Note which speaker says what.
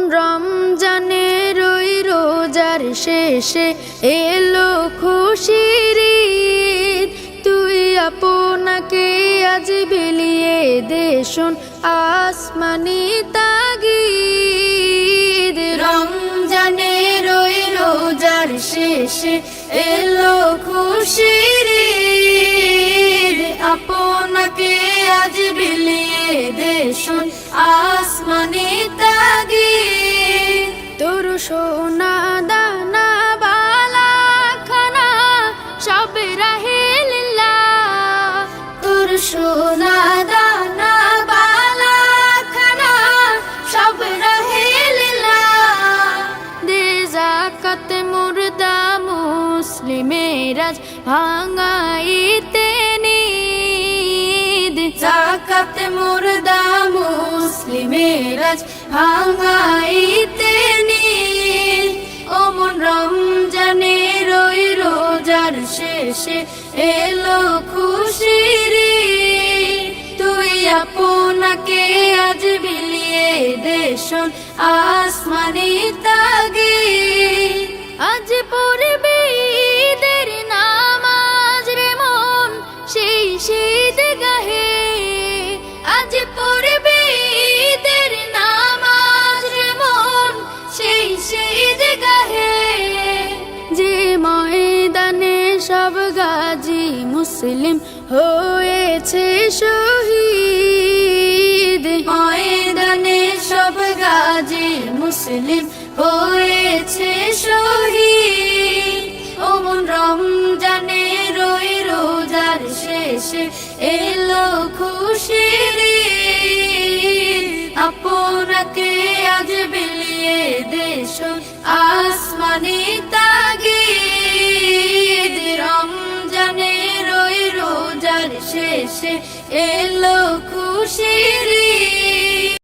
Speaker 1: মন রমজানের ওই রোজার শেষে এলো খুশির ঈদ। তুই আপনাকে আজ বিলিয়ে দে শোন আসমানি তাগিদ। রমজানের ওই রোজার শেষে এলো খুশির ঈদ। আপনাকে আজ বিলিয়ে দে শোন আসমানি তাগিদ। তোর সোনা দানা বালা খানা সব রাহে লিল্লাহ। তোর সোনা দানা বালা খানা সব রাহে লিল্লাহ। দে যাকাত মুর্দা মুসলিমের আজ ভাঙাইতে নিদ। যাকাত মুর্দা মুসলিমের আজ ভাঙাইতে নিদ। ও মন রমজানের ওই রোজার শেষে এলো খুশির ঈদ। তুই আপনাকে আজ বিলিয়ে দে শোন আসমানি তাগিদ। আজ পড়বে ঈদের নামাজ রে মন সেই শীত গাহে। আজ পড়বে ঈদের নামাজ রে মন সেই শীত গাহে। যে ময়দানে সব গাজী মুসলিম হয়েছে শহীদ। ময়দানে সব গাজী মুসলিম হয়েছে শহীদ। ও মন রমজানের ওই রোজার শেষে এলো খুশির ঈদ। আপনাকে আজ বিলিয়ে দে শোন আসমানি তাগিদ। রমজানের ওই রোজার শেষে এলো খুশির ঈদ।